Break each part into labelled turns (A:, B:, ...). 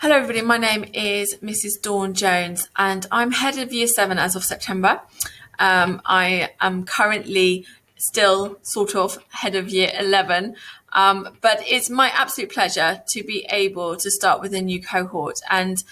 A: Hello, everybody. My name is Mrs. Dawn Jones, and I'm head of Year 7 as of September. I am currently still sort of head of Year 11, but it's my absolute pleasure to be able to start with a new cohort. And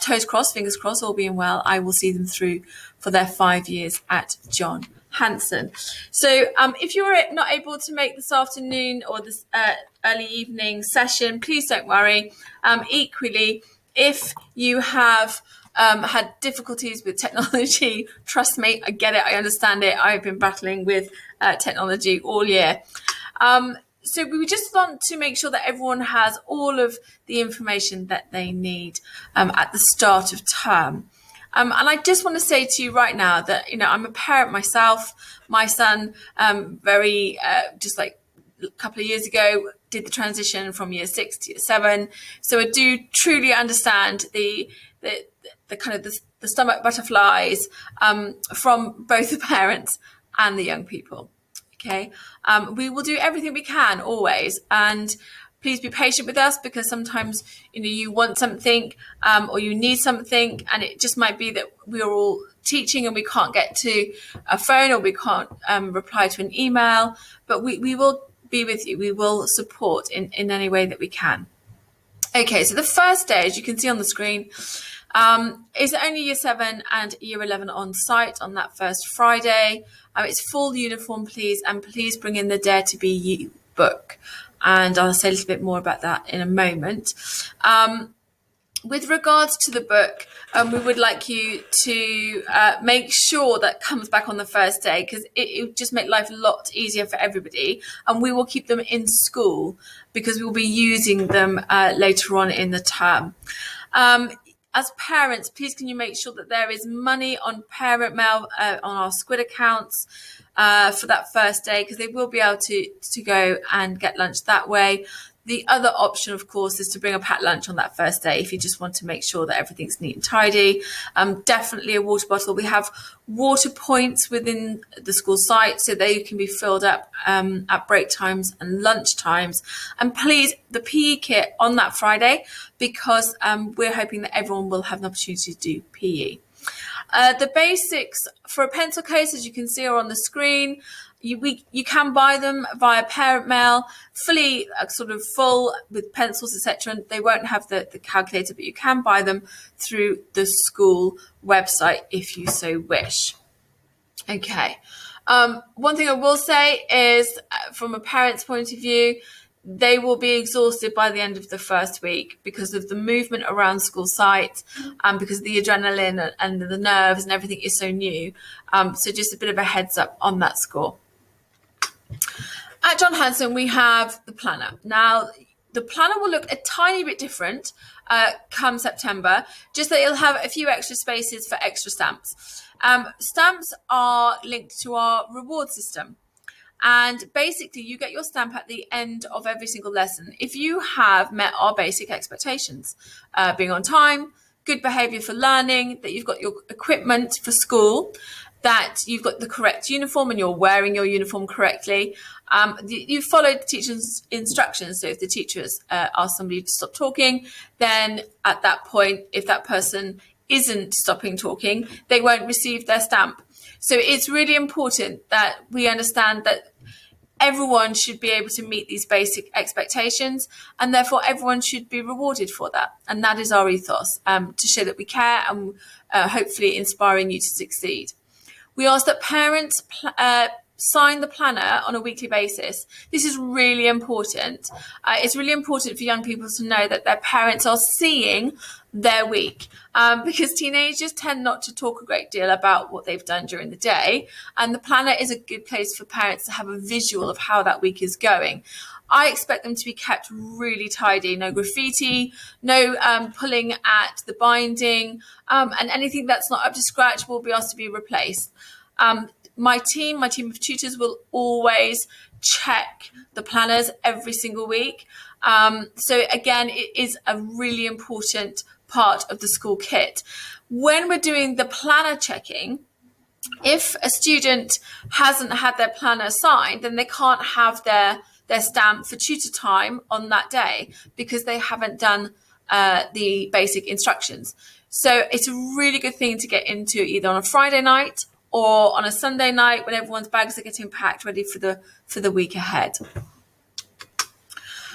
A: toes crossed, fingers crossed, all being well, I will see them through for their 5 years at John Hanson. So if you're not able to make this afternoon or this early evening session, please don't worry. Equally, if you have had difficulties with technology, trust me, I get it, I understand it. I've been battling with technology all year. So we just want to make sure that everyone has all of the information that they need at the start of term. And I just want to say to you right now that, I'm a parent myself. My son, just like a couple of years ago, did the transition from year 6 to year 7. So I do truly understand the kind of the stomach butterflies from both the parents and the young people. Okay. We will do everything we can always. And please be patient with us, because sometimes, you want something or you need something, and it just might be that we're all teaching and we can't get to a phone, or we can't reply to an email, but we will be with you. We will support in any way that we can. Okay, so the first day, as you can see on the screen, is only year 7 and year 11 on site on that first Friday. It's full uniform, please, and please bring in the Dare to Be You book. And I'll say a little bit more about that in a moment. With regards to the book, we would like you to make sure that comes back on the first day, because it will just make life a lot easier for everybody. And we will keep them in school because we will be using them later on in the term. As parents, please can you make sure that there is money on parent mail on our Squid accounts for that first day, because they will be able to go and get lunch that way. The other option, of course, is to bring a packed lunch on that first day if you just want to make sure that everything's neat and tidy. Definitely a water bottle. We have water points within the school site, so they can be filled up at break times and lunch times. And please, the PE kit on that Friday, because we're hoping that everyone will have an opportunity to do PE. The basics for a pencil case, as you can see, are on the screen. You can buy them via parent mail, fully sort of full with pencils, etc. And they won't have the calculator, but you can buy them through the school website if you so wish. Okay. One thing I will say is, from a parent's point of view, they will be exhausted by the end of the first week because of the movement around school site and because the adrenaline and the nerves and everything is so new. So just a bit of a heads up on that score. At John Hanson, we have the planner. Now, the planner will look a tiny bit different come September, just that it'll have a few extra spaces for extra stamps. Stamps are linked to our reward system. And basically, you get your stamp at the end of every single lesson if you have met our basic expectations, being on time, good behaviour for learning, that you've got your equipment for school, that you've got the correct uniform and you're wearing your uniform correctly. You followed the teacher's instructions. So if the teachers ask somebody to stop talking, then at that point, if that person isn't stopping talking, they won't receive their stamp. So it's really important that we understand that everyone should be able to meet these basic expectations, and therefore everyone should be rewarded for that. And that is our ethos, to show that we care and hopefully inspiring you to succeed. We ask that parents sign the planner on a weekly basis. This is really important. It's really important for young people to know that their parents are seeing their week, because teenagers tend not to talk a great deal about what they've done during the day, and the planner is a good place for parents to have a visual of how that week is going. I expect them to be kept really tidy, no graffiti, no pulling at the binding, and anything that's not up to scratch will be asked to be replaced. My team of tutors will always check the planners every single week. So again, it is a really important part of the school kit. When we're doing the planner checking, if a student hasn't had their planner signed, then they can't have their stamp for tutor time on that day because they haven't done the basic instructions. So it's a really good thing to get into either on a Friday night or on a Sunday night when everyone's bags are getting packed ready for the week ahead.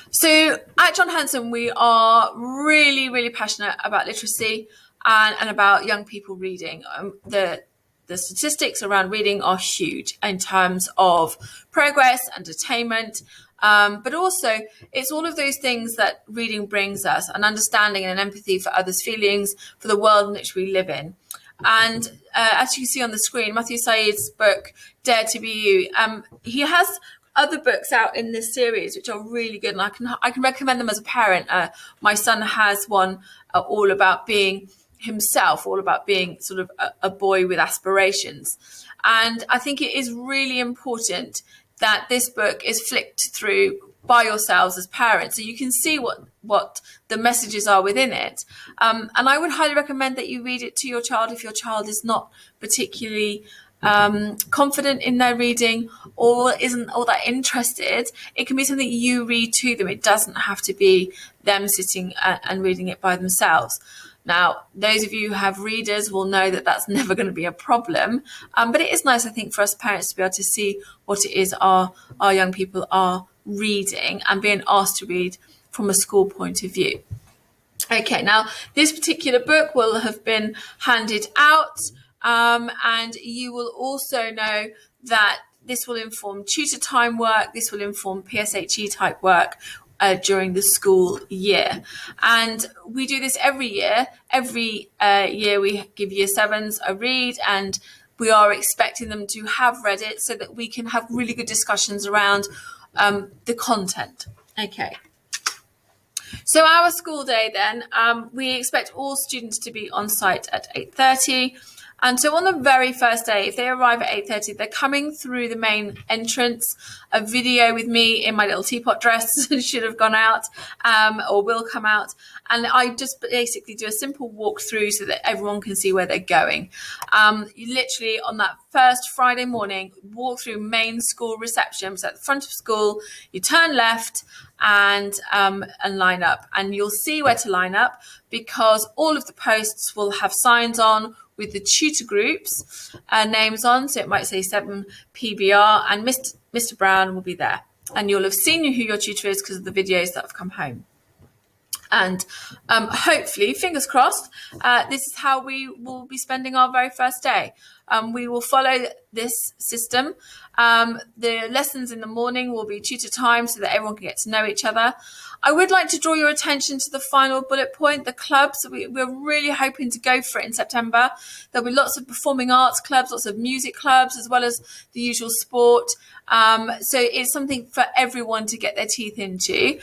A: So at John Hanson, we are really, really passionate about literacy and about young people reading. The statistics around reading are huge in terms of progress and attainment, but also it's all of those things that reading brings us, an understanding and an empathy for others' feelings, for the world in which we live in. And as you can see on the screen, Matthew Said's book, Dare to Be You, he has other books out in this series which are really good, and I can recommend them as a parent. My son has one all about being himself, all about being sort of a boy with aspirations. And I think it is really important that this book is flicked through by yourselves as parents, so you can see what the messages are within it. And I would highly recommend that you read it to your child if your child is not particularly confident in their reading or isn't all that interested. It can be something you read to them. It doesn't have to be them sitting and reading it by themselves. Now, those of you who have readers will know that that's never going to be a problem. But it is nice, I think, for us parents to be able to see what it is our young people are reading and being asked to read from a school point of view. Okay, now this particular book will have been handed out, and you will also know that this will inform tutor time work, this will inform PSHE type work during the school year. And we do this every year. Every year we give year sevens a read, and we are expecting them to have read it so that we can have really good discussions around the content. Okay. So our school day then, we expect all students to be on site at 8:30. And so on the very first day, if they arrive at 8:30, they're coming through the main entrance. A video with me in my little teapot dress should have gone out, or will come out. And I just basically do a simple walkthrough so that everyone can see where they're going. You literally, on that first Friday morning, walk through main school reception. So at the front of school, you turn left and line up. And you'll see where to line up because all of the posts will have signs on with the tutor groups names on. So it might say 7 PBR, and Mr. Brown will be there. And you'll have seen who your tutor is because of the videos that have come home. And hopefully, fingers crossed, this is how we will be spending our very first day. We will follow this system. The lessons in the morning will be tutor time so that everyone can get to know each other. I would like to draw your attention to the final bullet point, the clubs. We're really hoping to go for it in September. There'll be lots of performing arts clubs, lots of music clubs, as well as the usual sport. So it's something for everyone to get their teeth into.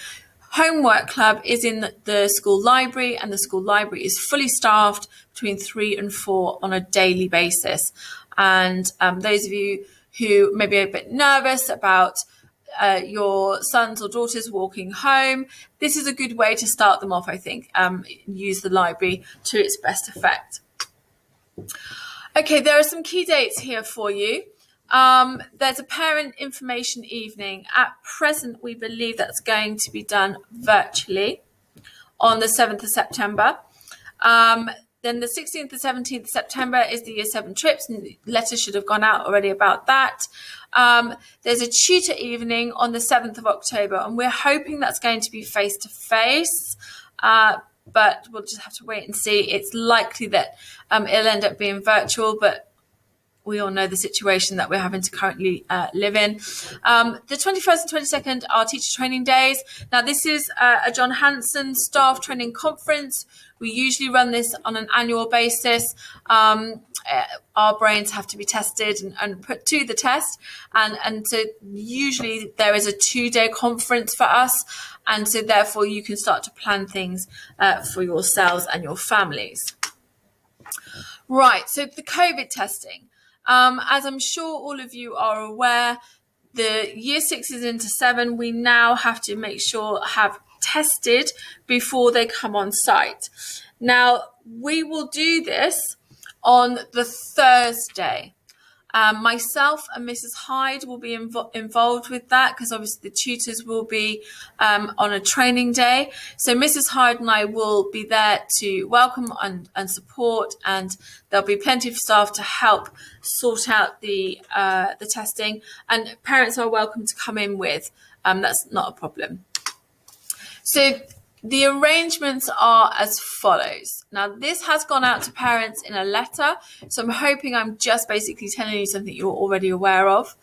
A: Homework club is in the school library, and the school library is fully staffed between 3 and 4 on a daily basis. And those of you who may be a bit nervous about your sons or daughters walking home, this is a good way to start them off, I think. Use the library to its best effect. Okay, there are some key dates here for you. There's a parent information evening. At present, we believe that's going to be done virtually on the 7th of September. Then the 16th and 17th of September is the Year 7 trips, and letters should have gone out already about that. There's a tutor evening on the 7th of October, and we're hoping that's going to be face-to-face, but we'll just have to wait and see. It's likely that it'll end up being virtual, but we all know the situation that we're having to currently live in. The 21st and 22nd are teacher training days. Now, this is a John Hanson staff training conference. We usually run this on an annual basis. Our brains have to be tested and put to the test. And so usually there is a 2-day conference for us. And so therefore you can start to plan things for yourselves and your families. Right, so the COVID testing. As I'm sure all of you are aware, the Year 6s into 7, we now have to make sure have tested before they come on site. Now, we will do this on the Thursday. Myself and Mrs. Hyde will be involved with that because obviously the tutors will be on a training day. So Mrs. Hyde and I will be there to welcome and support, and there'll be plenty of staff to help sort out the testing. And parents are welcome to come in with. That's not a problem. So the arrangements are as follows. Now, this has gone out to parents in a letter, so I'm hoping I'm just basically telling you something you're already aware of.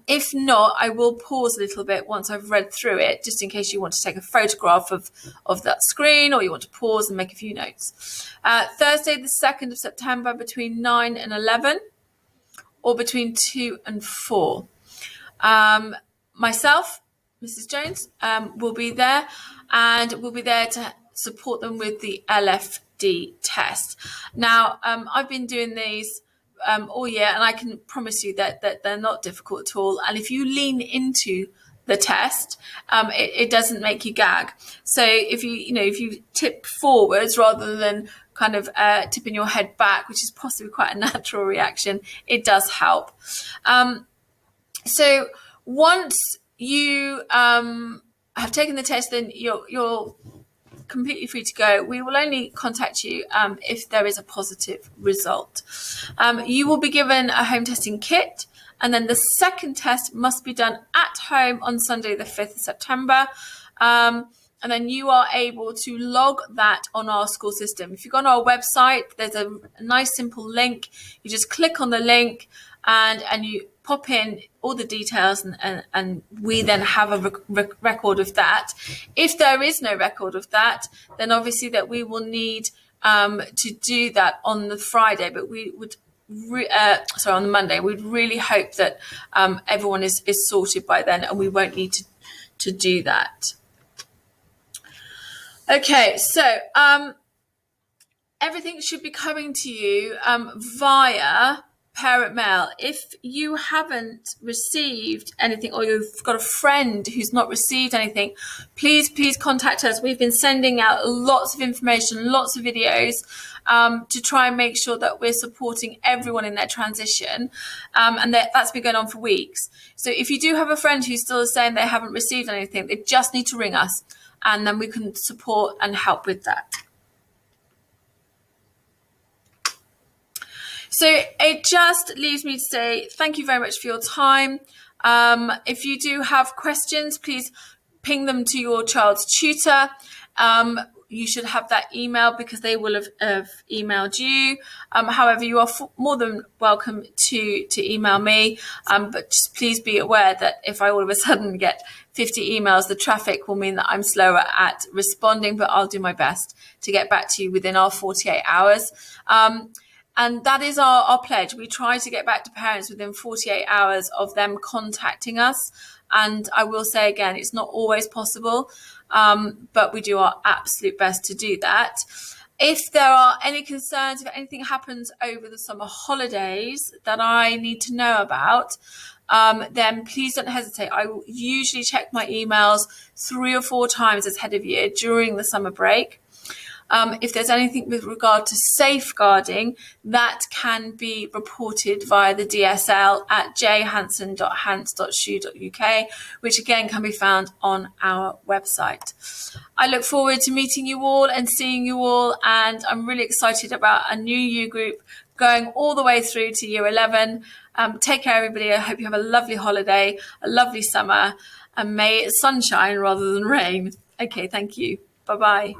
A: If not, I will pause a little bit once I've read through it, just in case you want to take a photograph of that screen, or you want to pause and make a few notes. Thursday, the 2nd of September, between 9 and 11, or between 2 and 4. Myself, Mrs. Jones, will be there, and we'll be there to support them with the LFD test. Now, I've been doing these all year, and I can promise you that they're not difficult at all. And if you lean into the test, it doesn't make you gag. So if you tip forwards rather than kind of tipping your head back, which is possibly quite a natural reaction, it does help. So once you have taken the test, then you're completely free to go. We will only contact you if there is a positive result. You will be given a home testing kit, and then the second test must be done at home on Sunday, the 5th of September. And then you are able to log that on our school system. If you go on our website, there's a nice simple link. You just click on the link and you pop in all the details, and we then have a record of that. If there is no record of that, then obviously that we will need to do that on the Friday, but we would on the Monday. We'd really hope that everyone is sorted by then, and we won't need to do that. Okay, so everything should be coming to you via parent mail. If you haven't received anything, or you've got a friend who's not received anything, please contact us. We've been sending out lots of information, lots of videos to try and make sure that we're supporting everyone in their transition, and that's been going on for weeks. So if you do have a friend who's still saying they haven't received anything, they just need to ring us, and then we can support and help with that. So it just leaves me to say thank you very much for your time. If you do have questions, please ping them to your child's tutor. You should have that email because they will have emailed you. However, you are more than welcome to email me. But just please be aware that if I all of a sudden get 50 emails, the traffic will mean that I'm slower at responding, but I'll do my best to get back to you within our 48 hours. And that is our pledge. We try to get back to parents within 48 hours of them contacting us. And I will say again, it's not always possible, but we do our absolute best to do that. If there are any concerns, if anything happens over the summer holidays that I need to know about, then please don't hesitate. I will usually check my emails 3 or 4 times as head of year during the summer break. If there's anything with regard to safeguarding, that can be reported via the DSL at jhanson.hants.shu.uk, which again can be found on our website. I look forward to meeting you all and seeing you all, and I'm really excited about a new year group going all the way through to year 11. Take care, everybody. I hope you have a lovely holiday, a lovely summer, and may it sunshine rather than rain. Okay, thank you. Bye-bye.